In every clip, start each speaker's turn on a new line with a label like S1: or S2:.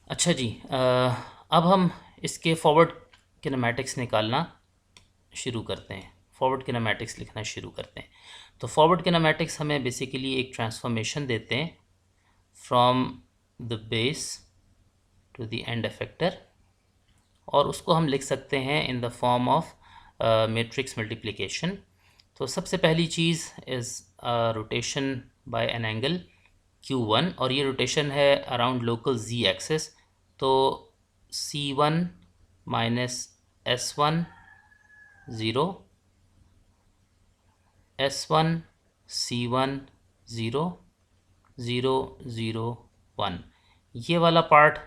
S1: अच्छा जी, अब हम इसके फॉरवर्ड किनेमैटिक्स निकालना शुरू करते हैं। फॉरवर्ड किनेमैटिक्स लिखना शुरू करते हैं। तो फॉरवर्ड किनेमैटिक्स हमें बेसिकली एक ट्रांसफॉर्मेशन देते हैं from the base to the end effector, और उसको हम लिख सकते हैं in the form of matrix multiplication. तो सबसे पहली चीज़ is rotation by an angle Q1, और ये रोटेशन है अराउंड लोकल Z एक्सेस। तो C1 minus S1 zero, S1 C1 zero, zero zero 1, ये वाला पार्ट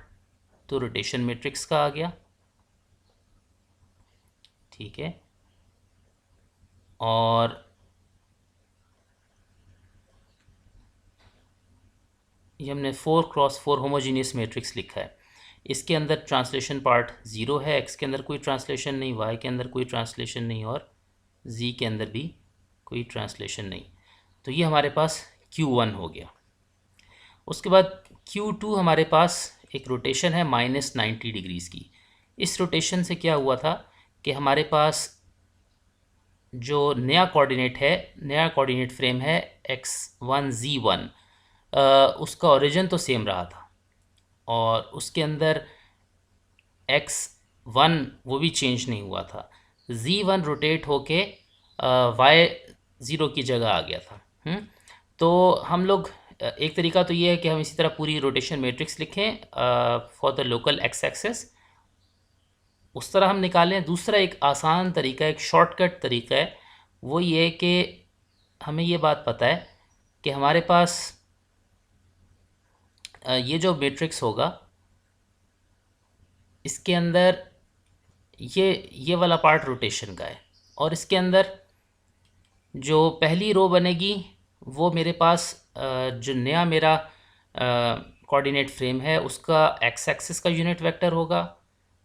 S1: तो रोटेशन मैट्रिक्स का आ गया। ठीक है, और ये हमने 4x4 होमोजीनियस मैट्रिक्स लिखा है। इसके अंदर ट्रांसलेशन पार्ट ज़ीरो है, एक्स के अंदर कोई ट्रांसलेशन नहीं, वाई के अंदर कोई ट्रांसलेशन नहीं, और जी के अंदर भी कोई ट्रांसलेशन नहीं। तो ये हमारे पास Q1 हो गया। उसके बाद Q2 हमारे पास एक रोटेशन है -90 डिग्रीज़ की। इस रोटेशन से क्या हुआ था कि हमारे पास जो नया कोऑर्डिनेट है, नया कोऑर्डिनेट फ्रेम है x1z1, उसका ओरिजिन तो सेम रहा था, और उसके अंदर x1 वो भी चेंज नहीं हुआ था। z1 रोटेट होके y0 की जगह आ गया था। तो हम लोग एक तरीका तो ये है कि हम इसी तरह पूरी रोटेशन मैट्रिक्स लिखें for the local x axis, उस तरह हम निकालें। दूसरा एक आसान तरीका, एक शॉर्टकट तरीका है, वो ये है कि हमें ये बात पता है कि हमारे पास ये जो मैट्रिक्स होगा, इसके अंदर ये वाला पार्ट रोटेशन का है, और इसके अंदर जो पहली रो बनेगी वो मेरे पास जो नया मेरा कोऑर्डिनेट फ्रेम है उसका एक्स एक्सिस का यूनिट वेक्टर होगा।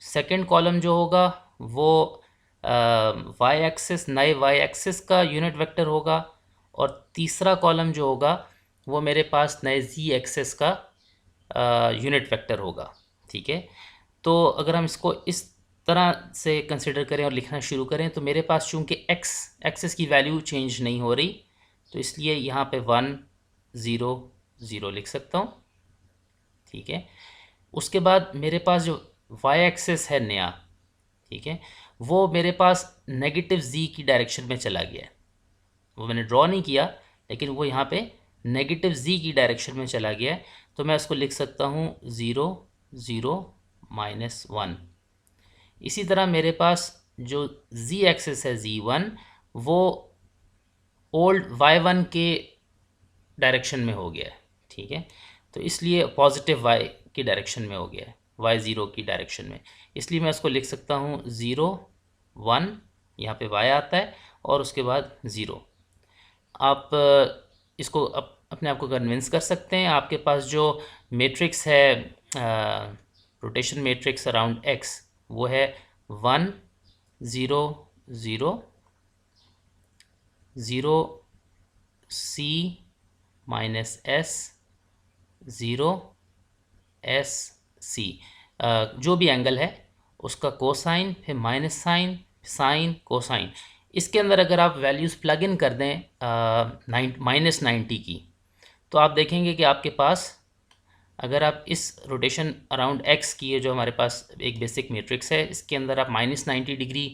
S1: सेकंड कॉलम जो होगा वो वाई एक्सिस, नए वाई एक्सिस का यूनिट वेक्टर होगा, और तीसरा कॉलम जो होगा वो मेरे पास नए जी एक्सिस का यूनिट वेक्टर होगा। ठीक है, तो अगर हम इसको इस तरह से कंसिडर करें और लिखना शुरू करें, तो मेरे पास चूंकि एक्स एक्सिस की वैल्यू चेंज नहीं हो रही, तो इसलिए यहाँ पे 1 0 0 लिख सकता हूँ। ठीक है, उसके बाद मेरे पास जो वाई एक्सिस है नया, ठीक है, वो मेरे पास नेगेटिव जी की डायरेक्शन में चला गया है। वो मैंने ड्रॉ नहीं किया, लेकिन वो यहाँ पे नेगेटिव जी की डायरेक्शन में चला गया है। तो मैं इसको लिख सकता हूँ 0 0 -1। इसी तरह मेरे पास जो z एक्सिस है z1, वो ओल्ड y1 के डायरेक्शन में हो गया है। ठीक है, तो इसलिए पॉजिटिव y की डायरेक्शन में हो गया है, y0 की डायरेक्शन में। इसलिए मैं इसको लिख सकता हूँ 0 1, यहाँ पे y आता है, और उसके बाद 0। आप इसको अपने आप को कन्विंस कर सकते हैं। आपके पास जो मैट्रिक्स है रोटेशन मैट्रिक्स अराउंड x, वो है 1 0 0 0 c -s 0 s c, जो भी एंगल है उसका कोसाइन, फिर माइनस साइन, साइन, कोसाइन। इसके अंदर अगर आप वैल्यूज़ प्लग इन कर दें -90 की, तो आप देखेंगे कि आपके पास, अगर आप इस रोटेशन अराउंड एक्स की, जो हमारे पास एक बेसिक मैट्रिक्स है, इसके अंदर आप -90 डिग्री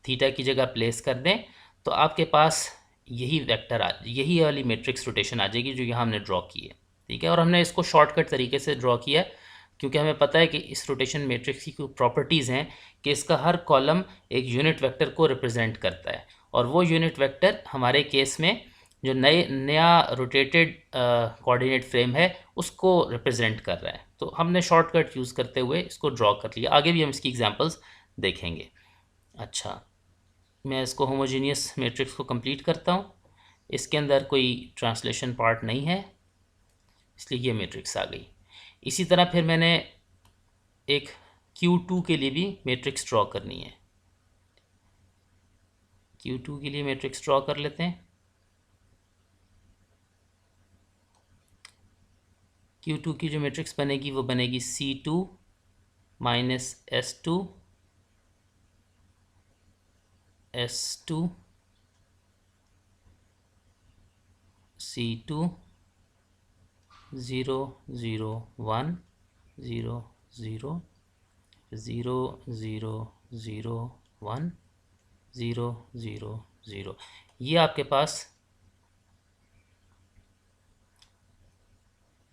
S1: थीटा की जगह प्लेस कर दें, तो आपके पास यही वेक्टर यही वाली मैट्रिक्स रोटेशन आ जाएगी जो यहाँ हमने ड्रॉ की है। ठीक है, और हमने इसको शॉर्टकट तरीके से ड्रॉ किया है, क्योंकि हमें पता है कि इस रोटेशन मैट्रिक्स की कुछ प्रॉपर्टीज़ हैं कि इसका हर कॉलम एक यूनिट वेक्टर को रिप्रेजेंट करता है, और वो यूनिट वेक्टर हमारे केस में जो नया रोटेटेड कोऑर्डिनेट फ्रेम है उसको रिप्रेजेंट कर रहा है। तो हमने शॉर्टकट यूज़ करते हुए इसको ड्रॉ कर लिया। आगे भी हम इसकी एग्जांपल्स देखेंगे। अच्छा, मैं इसको होमोजीनियस मैट्रिक्स को कंप्लीट करता हूँ। इसके अंदर कोई ट्रांसलेशन पार्ट नहीं है, इसलिए ये मैट्रिक्स आ गई। इसी तरह फिर मैंने एक Q2 के लिए भी मैट्रिक्स ड्रॉ करनी है। Q2 के लिए मैट्रिक्स ड्रॉ कर लेते हैं। Q2 की जो मैट्रिक्स बनेगी वो बनेगी C2 माइनस S2 C2 0 0 1 0 0 0 0 0 1 0 0 0। ये आपके पास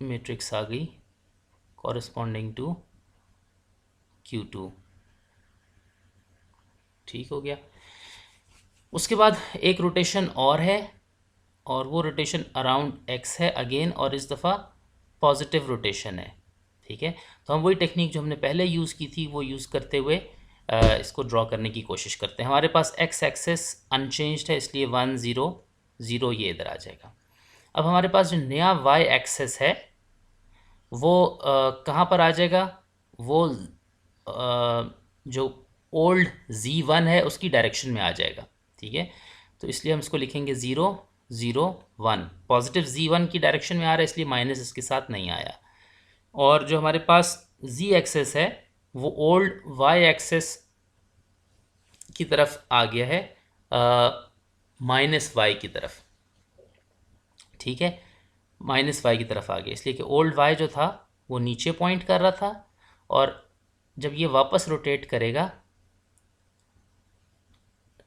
S1: मैट्रिक्स आ गई कॉरस्पॉन्डिंग टू Q2। ठीक हो गया। उसके बाद एक रोटेशन और है, और वो रोटेशन अराउंड एक्स है अगेन, और इस दफ़ा पॉजिटिव रोटेशन है। ठीक है, तो हम वही टेक्निक जो हमने पहले यूज़ की थी वो यूज़ करते हुए इसको ड्रॉ करने की कोशिश करते हैं। हमारे पास एक्स एक्सेस अनचेंज्ड है, इसलिए 1 0 0 ये इधर आ जाएगा। अब हमारे पास जो नया वाई एक्सेस है वो कहाँ पर आ जाएगा? वो जो ओल्ड Z1 है उसकी डायरेक्शन में आ जाएगा। ठीक है, तो इसलिए हम इसको लिखेंगे 0 0 1। पॉजिटिव Z1 की डायरेक्शन में आ रहा है, इसलिए माइनस इसके साथ नहीं आया। और जो हमारे पास Z एक्सेस है वो ओल्ड Y एक्सेस की तरफ आ गया है, माइनस वाई की तरफ। ठीक है, माइनस वाई की तरफ आ गया, इसलिए कि ओल्ड वाई जो था वो नीचे पॉइंट कर रहा था, और जब ये वापस रोटेट करेगा,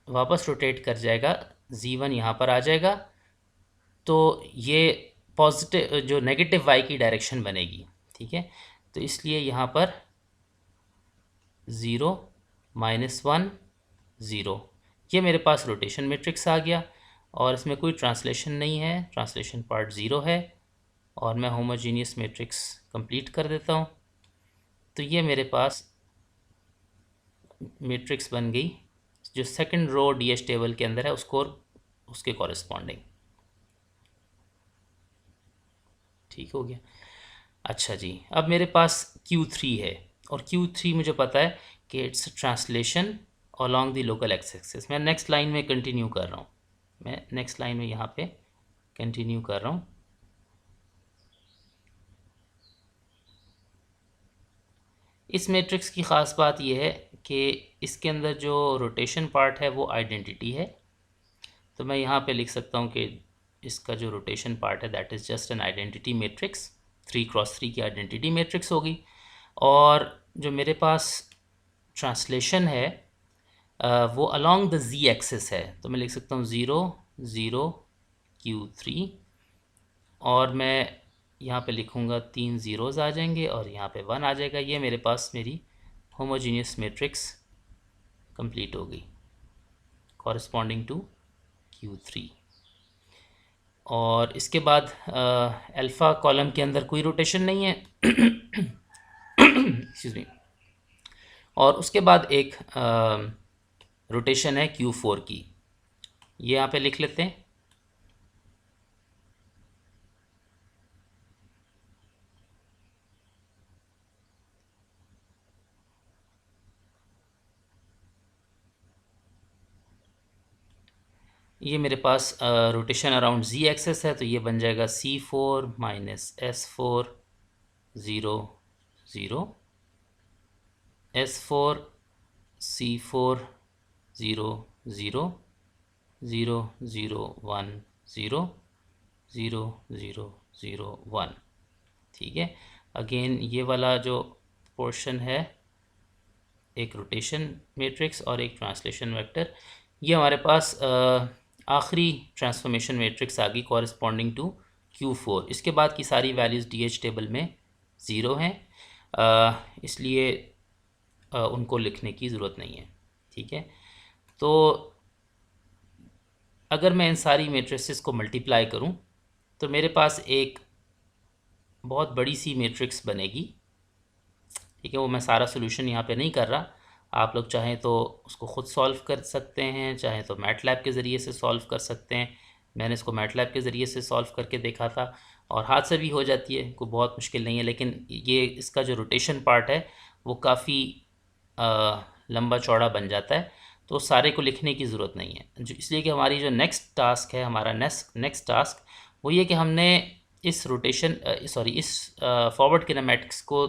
S1: वापस रोटेट कर जाएगा, Z1 यहाँ पर आ जाएगा, तो ये पॉजिटिव जो नेगेटिव वाई की डायरेक्शन बनेगी। ठीक है, तो इसलिए यहाँ पर 0 -1 0, ये मेरे पास रोटेशन मैट्रिक्स आ गया, और इसमें कोई ट्रांसलेशन नहीं है, ट्रांसलेशन पार्ट 0 है, और मैं होमोजीनियस मैट्रिक्स कंप्लीट कर देता हूँ। तो ये मेरे पास मैट्रिक्स बन गई जो सेकंड रो डीएच टेबल के अंदर है, उसको उसके कॉरेस्पॉन्डिंग। ठीक हो गया। अच्छा जी, अब मेरे पास Q3 है, और Q3 मुझे पता है कि it's translation along the local x axis. मैं नेक्स्ट लाइन में कंटिन्यू कर रहा हूँ, मैं नेक्स्ट लाइन में यहाँ पे कंटिन्यू कर रहा हूँ। इस मैट्रिक्स की ख़ास बात यह है कि इसके अंदर जो रोटेशन पार्ट है वो आइडेंटिटी है, तो मैं यहाँ पे लिख सकता हूँ कि इसका जो रोटेशन पार्ट है that is just an identity matrix, 3x3 की आइडेंटिटी मैट्रिक्स होगी। और जो मेरे पास ट्रांसलेशन है वो अलॉन्ग द Z एक्सिस है, तो मैं लिख सकता हूँ 0 0 Q3, और मैं यहाँ पे लिखूँगा 3 ज़ीरोज़ आ जाएंगे और यहाँ पे 1 आ जाएगा। ये मेरे पास मेरी होमोजीनियस मैट्रिक्स कंप्लीट हो गई कॉरस्पॉन्डिंग टू Q3। और इसके बाद अल्फ़ा कॉलम के अंदर कोई रोटेशन नहीं है एक्सक्यूज मी। और उसके बाद एक रोटेशन है Q4 की, ये यहाँ पे लिख लेते हैं। ये मेरे पास रोटेशन अराउंड Z एक्सेस है, तो ये बन जाएगा C4 -S4 0 0 S4 C4 0 0 0 0 1 0 0 0 0 1। ठीक है, अगेन ये वाला जो पोर्शन है एक रोटेशन मैट्रिक्स और एक ट्रांसलेशन वेक्टर, ये हमारे पास आखिरी ट्रांसफॉर्मेशन मैट्रिक्स आ गई कॉरस्पॉन्डिंग टू Q4। इसके बाद की सारी वैल्यूज़ डीएच टेबल में 0 हैं, इसलिए उनको लिखने की ज़रूरत नहीं है। ठीक है, तो अगर मैं इन सारी मैट्रिसेस को मल्टीप्लाई करूं तो मेरे पास एक बहुत बड़ी सी मैट्रिक्स बनेगी। ठीक है, वो मैं सारा सोल्यूशन यहाँ पे नहीं कर रहा, आप लोग चाहें तो उसको ख़ुद सॉल्व कर सकते हैं, चाहें तो मैटलैब के ज़रिए से सॉल्व कर सकते हैं। मैंने इसको मैटलैब के ज़रिए से सॉल्व करके देखा था, और हाथ से भी हो जाती है, कोई बहुत मुश्किल नहीं है। लेकिन ये इसका जो रोटेशन पार्ट है वो काफ़ी लंबा चौड़ा बन जाता है, तो सारे को लिखने की ज़रूरत नहीं है। जो इसलिए कि हमारी जो नेक्स्ट टास्क है, हमारा नेक्स्ट टास्क वो ये कि हमने इस रोटेशन इस फॉरवर्ड किनेमैटिक्स को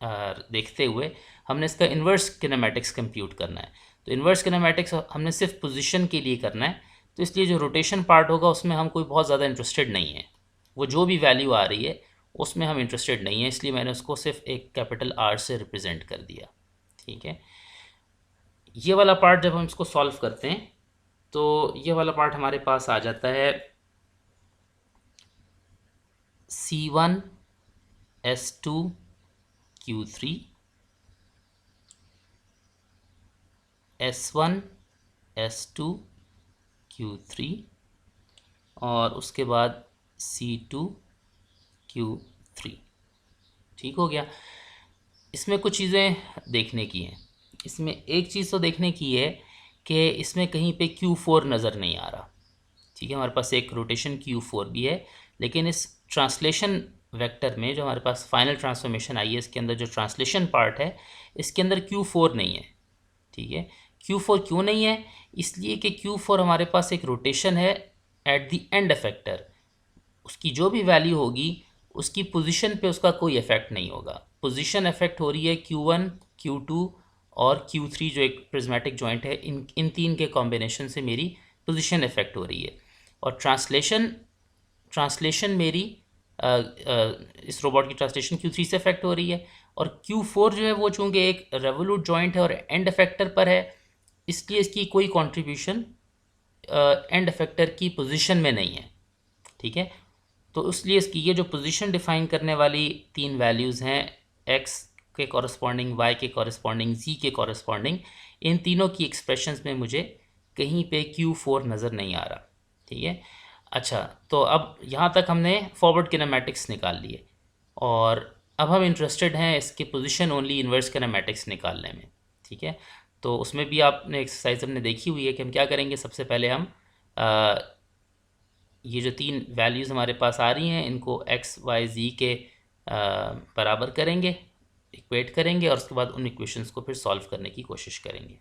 S1: देखते हुए हमने इसका इन्वर्स किनेमैटिक्स कंप्यूट करना है। तो इन्वर्स किनेमैटिक्स हमने सिर्फ पोजीशन के लिए करना है, तो इसलिए जो रोटेशन पार्ट होगा उसमें हम कोई बहुत ज़्यादा इंटरेस्टेड नहीं है। वो जो भी वैल्यू आ रही है उसमें हम इंटरेस्टेड नहीं है, इसलिए मैंने उसको सिर्फ एक कैपिटल आर से रिप्रेजेंट कर दिया। ठीक है, ये वाला पार्ट जब हम इसको सॉल्व करते हैं तो ये वाला पार्ट हमारे पास आ जाता है C1 S2 Q3 S1 S2 Q3 और उसके बाद C2 Q3। ठीक हो गया। इसमें कुछ चीज़ें देखने की हैं। इसमें एक चीज़ तो देखने की है कि इसमें कहीं पे Q4 नज़र नहीं आ रहा। ठीक है, हमारे पास एक रोटेशन Q4 भी है, लेकिन इस ट्रांसलेशन वेक्टर में जो हमारे पास फाइनल ट्रांसफॉर्मेशन आई है इसके अंदर जो ट्रांसलेशन पार्ट है इसके अंदर Q4 नहीं है। ठीक है, Q4 क्यों नहीं है? इसलिए कि Q4 हमारे पास एक रोटेशन है एट द एंड इफेक्टर। उसकी जो भी वैल्यू होगी उसकी पोजीशन पे उसका कोई इफेक्ट नहीं होगा। पोजीशन इफेक्ट हो रही है Q1 Q2 और Q3 जो एक प्रिज्मेटिक जॉइंट है, इन तीन के कॉम्बिनेशन से मेरी पोजीशन इफेक्ट हो रही है। और ट्रांसलेशन मेरी इस रोबोट की ट्रांसलेशन Q3 से इफेक्ट हो रही है। और Q4 जो है वो चूँकि एक रेवोल्यूट जॉइंट है और एंड इफेक्टर पर है, इसलिए इसकी कोई कंट्रीब्यूशन एंड इफेक्टर की पोजीशन में नहीं है। ठीक है, तो इसलिए इसकी ये जो पोजीशन डिफाइन करने वाली तीन वैल्यूज़ हैं, x के कॉरस्पॉन्डिंग, y के कॉरस्पॉन्डिंग, z के कॉरस्पॉन्डिंग, इन तीनों की एक्सप्रेशंस में मुझे कहीं पे Q4 नज़र नहीं आ रहा। ठीक है, अच्छा, तो अब यहाँ तक हमने फॉरवर्ड किनेमैटिक्स निकाल लिए और अब हम इंटरेस्टेड हैं इसके पोजीशन ओनली इन्वर्स किनेमैटिक्स निकालने में। ठीक है, तो उसमें भी आपने एक्सरसाइज हमने देखी हुई है कि हम क्या करेंगे। सबसे पहले हम ये जो तीन वैल्यूज़ हमारे पास आ रही हैं इनको x y z के बराबर करेंगे, इक्वेट करेंगे और उसके बाद उन इक्वेशंस को फिर सॉल्व करने की कोशिश करेंगे।